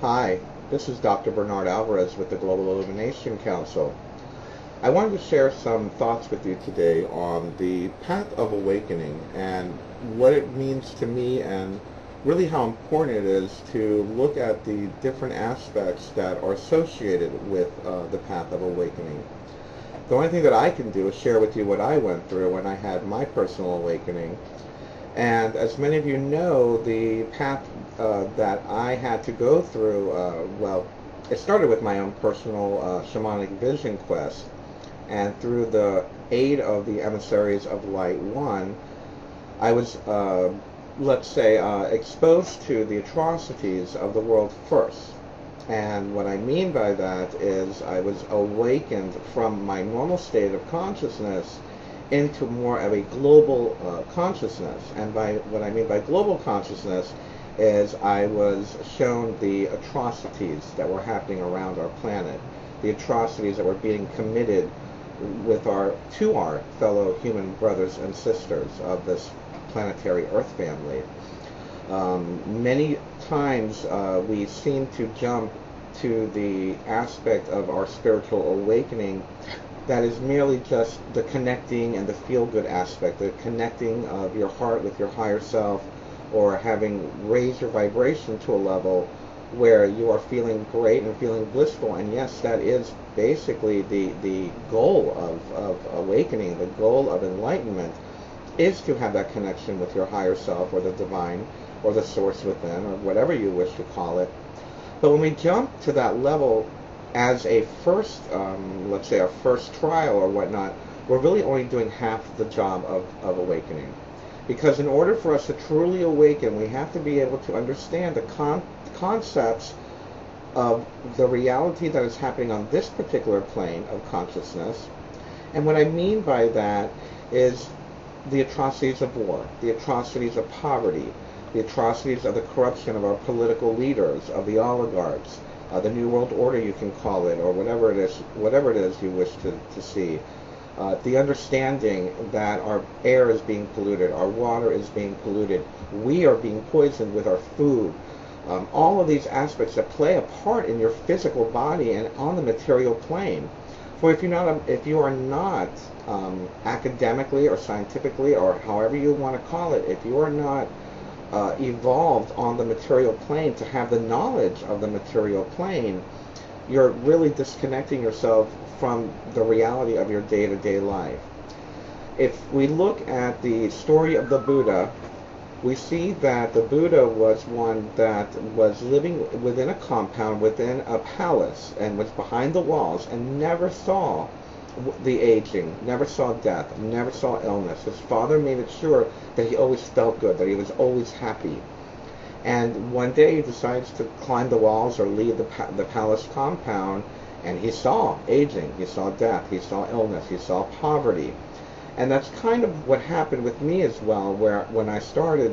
Hi, this is Dr. Bernard Alvarez with the Global Illumination Council. I wanted to share some thoughts with you today on the path of awakening and what it means to me, and really how important it is to look at the different aspects that are associated with the path of awakening. The only thing that I can do is share with you what I went through when I had my personal awakening. And as many of you know, the path that I had to go through, well, it started with my own personal shamanic vision quest. And through the aid of the emissaries of Light One, I was, let's say, exposed to the atrocities of the world first. And what I mean by that is I was awakened from my normal state of consciousness into more of a global consciousness. And by what I mean by global consciousness is I was shown the atrocities that were happening around our planet, the atrocities that were being committed to our fellow human brothers and sisters of this planetary Earth family. Many times we seem to jump to the aspect of our spiritual awakening that is merely just the connecting and the feel-good aspect, the connecting of your heart with your higher self, or having raised your vibration to a level where you are feeling great and feeling blissful. And yes, that is basically the goal of awakening, the goal of enlightenment, is to have that connection with your higher self, or the divine, or the source within, or whatever you wish to call it. But when we jump to that level as a first, let's say a first trial or whatnot, we're really only doing half the job of awakening. Because in order for us to truly awaken, we have to be able to understand the concepts of the reality that is happening on this particular plane of consciousness. And what I mean by that is the atrocities of war, the atrocities of poverty, the atrocities of the corruption of our political leaders, of the oligarchs, the New World Order, you can call it, or whatever it is you wish to see. The understanding that our air is being polluted, our water is being polluted, we are being poisoned with our food. All of these aspects that play a part in your physical body and on the material plane. For if you are not academically or scientifically, or however you want to call it, if you are not evolved on the material plane to have the knowledge of the material plane, you're really disconnecting yourself from the reality of your day-to-day life. If we look at the story of the Buddha, we see that the Buddha was one that was living within a compound, within a palace, and was behind the walls, and never saw the aging, never saw death, never saw illness. His father made it sure that he always felt good, that he was always happy. And one day he decides to climb the walls or leave the palace compound, and he saw aging, he saw death, he saw illness, he saw poverty. And that's kind of what happened with me as well, where when I started,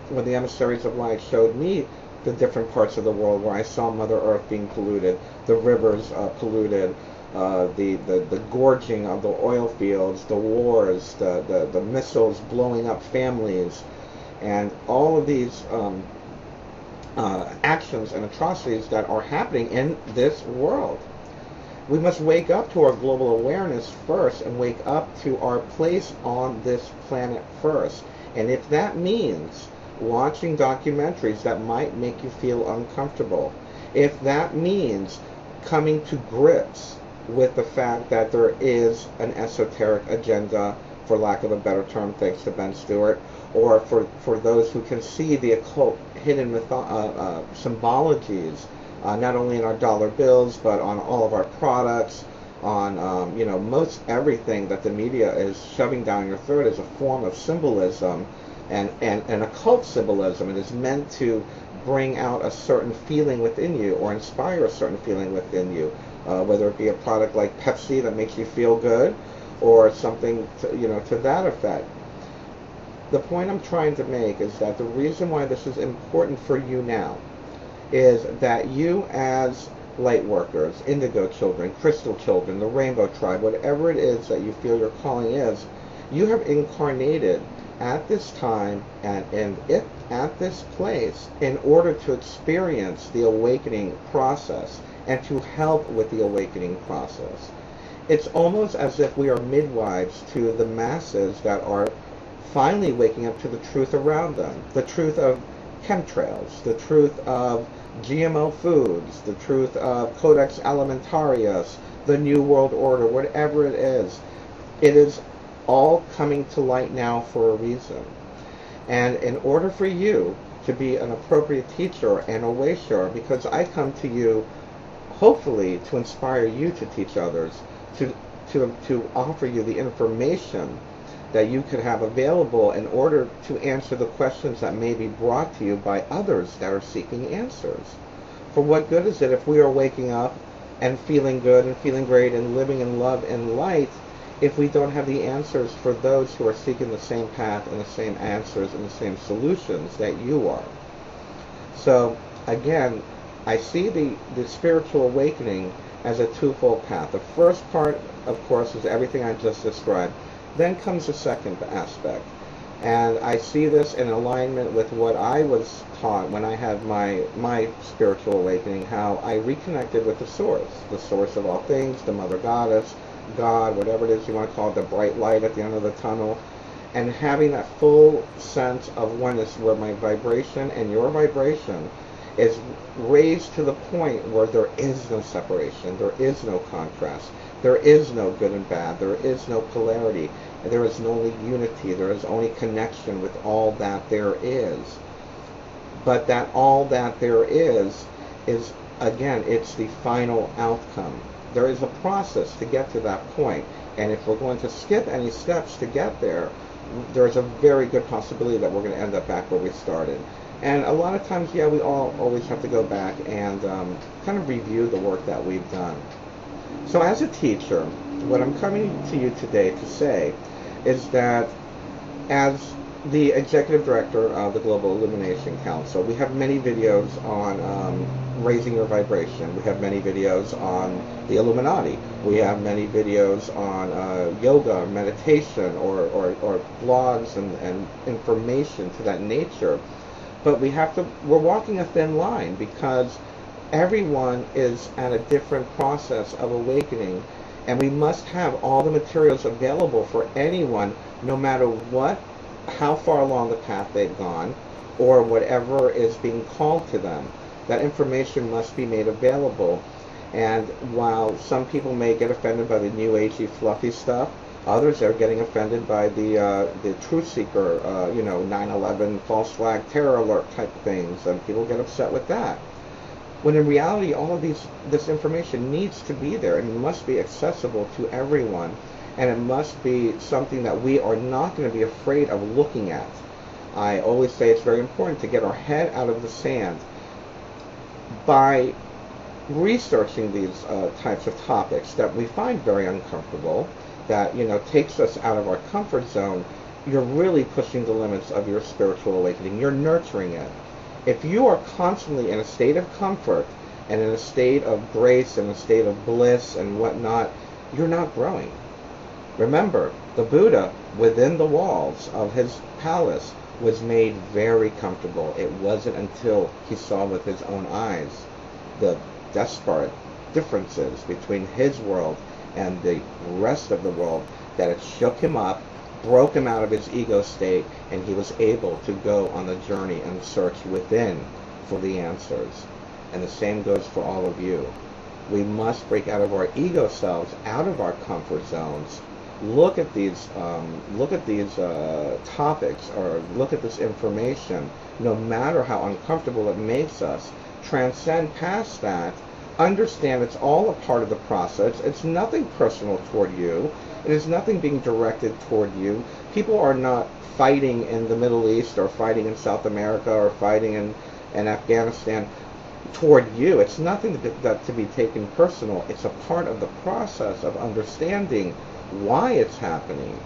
when the emissaries of light showed me the different parts of the world where I saw Mother Earth being polluted, the rivers polluted, the gorging of the oil fields, the wars, the missiles blowing up families, and all of these actions and atrocities that are happening in this world. We must wake up to our global awareness first, and wake up to our place on this planet first. And if that means watching documentaries that might make you feel uncomfortable, if that means coming to grips with the fact that there is an esoteric agenda, for lack of a better term, thanks to Ben Stewart, or for those who can see the occult hidden symbologies, not only in our dollar bills, but on all of our products, on most everything that the media is shoving down your throat is a form of symbolism, and occult symbolism. It is meant to bring out a certain feeling within you, or inspire a certain feeling within you, whether it be a product like Pepsi that makes you feel good, or something to that effect. The point I'm trying to make is that the reason why this is important for you now is that you, as light workers, indigo children, crystal children, the rainbow tribe, whatever it is that you feel your calling is, you have incarnated at this time and at this place in order to experience the awakening process and to help with the awakening process. It's almost as if we are midwives to the masses that are finally waking up to the truth around them, the truth of chemtrails, the truth of GMO foods, the truth of Codex Alimentarius, the New World Order, whatever it is. It is all coming to light now for a reason. And in order for you to be an appropriate teacher and a wayshower, because I come to you hopefully to inspire you to teach others, to offer you the information that you could have available in order to answer the questions that may be brought to you by others that are seeking answers. For what good is it if we are waking up and feeling good and feeling great and living in love and light if we don't have the answers for those who are seeking the same path and the same answers and the same solutions that you are? So again, I see the spiritual awakening as a twofold path. The first part, of course, is everything I just described. Then comes the second aspect. And I see this in alignment with what I was taught when I had my spiritual awakening, how I reconnected with the source of all things, the Mother Goddess, God, whatever it is you want to call it, the bright light at the end of the tunnel, and having that full sense of oneness where my vibration and your vibration is raised to the point where there is no separation, there is no contrast, there is no good and bad, there is no polarity, there is only unity, there is only connection with all that there is. But that all that there is, again, it's the final outcome. There is a process to get to that point, and if we're going to skip any steps to get there, there's a very good possibility that we're going to end up back where we started. And a lot of times, yeah, we all always have to go back and kind of review the work that we've done. So as a teacher, what I'm coming to you today to say is that as the executive director of the Global Illumination Council, we have many videos on raising your vibration. We have many videos on the Illuminati. We have many videos on yoga, meditation, or blogs and information to that nature. But we're walking a thin line because everyone is at a different process of awakening, and we must have all the materials available for anyone, no matter how far along the path they've gone, or whatever is being called to them. That information must be made available. And while some people may get offended by the new agey fluffy stuff, others are getting offended by the truth seeker, 9/11 false flag terror alert type things, and people get upset with that. When in reality, all of this information needs to be there, and it must be accessible to everyone, and it must be something that we are not going to be afraid of looking at. I always say it's very important to get our head out of the sand. By researching these types of topics that we find very uncomfortable, that takes us out of our comfort zone, you're really pushing the limits of your spiritual awakening. You're nurturing it. If you are constantly in a state of comfort and in a state of grace and a state of bliss and whatnot, you're not growing. Remember, the Buddha, within the walls of his palace, was made very comfortable. It wasn't until he saw with his own eyes the disparate differences between his world and the rest of the world that it shook him up, broke him out of his ego state, and he was able to go on the journey and search within for the answers. And the same goes for all of you. We must break out of our ego selves, out of our comfort zones. Look at these topics, or look at this information, no matter how uncomfortable it makes us. Transcend past that. Understand it's all a part of the process. It's nothing personal toward you. It is nothing being directed toward you. People are not fighting in the Middle East or fighting in South America or fighting in Afghanistan toward you. It's nothing to be taken personal. It's a part of the process of understanding why it's happening,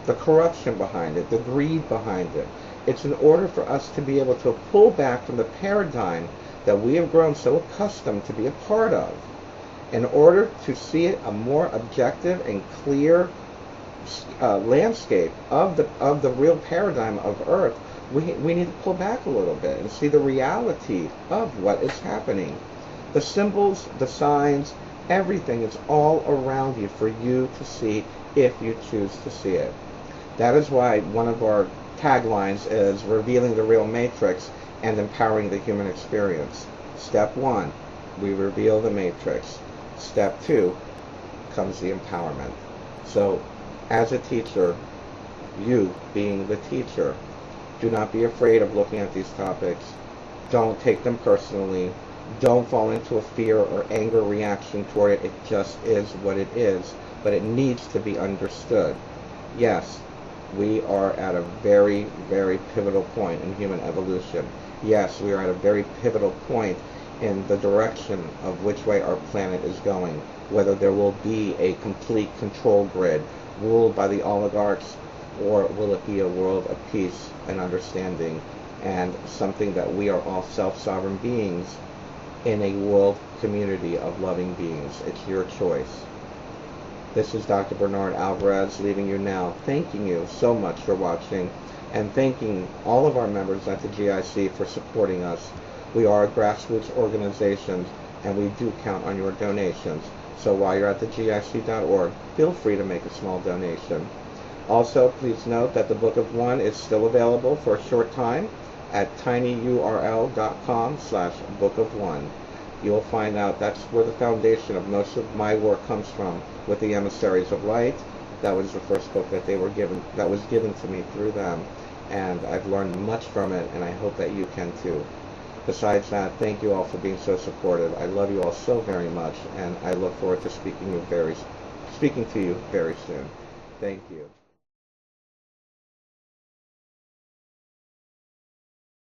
the corruption behind it, the greed behind it. It's in order for us to be able to pull back from the paradigm that we have grown so accustomed to be a part of, in order to see it a more objective and clear landscape of the real paradigm of Earth, we need to pull back a little bit and see the reality of what is happening. The symbols, the signs, everything is all around you for you to see if you choose to see it. That is why one of our taglines is revealing the real matrix and empowering the human experience. Step 1, we reveal the matrix. Step 2 comes the empowerment. So, as a teacher, you being the teacher, do not be afraid of looking at these topics. Don't take them personally. Don't fall into a fear or anger reaction toward it. It just is what it is, but it needs to be understood. Yes, we are at a very, very pivotal point in human evolution. Yes, we are at a very pivotal point in the direction of which way our planet is going, whether there will be a complete control grid ruled by the oligarchs, or will it be a world of peace and understanding and something that we are all self-sovereign beings in a world community of loving beings. It's your choice. This is Dr. Bernard Alvarez leaving you now, thanking you so much for watching and thanking all of our members at the GIC for supporting us. We are a grassroots organization and we do count on your donations. So while you're at the GIC.org, feel free to make a small donation. Also, please note that the Book of One is still available for a short time at tinyurl.com/Book of One. You will find out that's where the foundation of most of my work comes from with the Emissaries of Light. That was the first book that was given to me through them, and I've learned much from it, and I hope that you can too. Besides that, thank you all for being so supportive. I love you all so very much, and I look forward to speaking to you very soon. Thank you.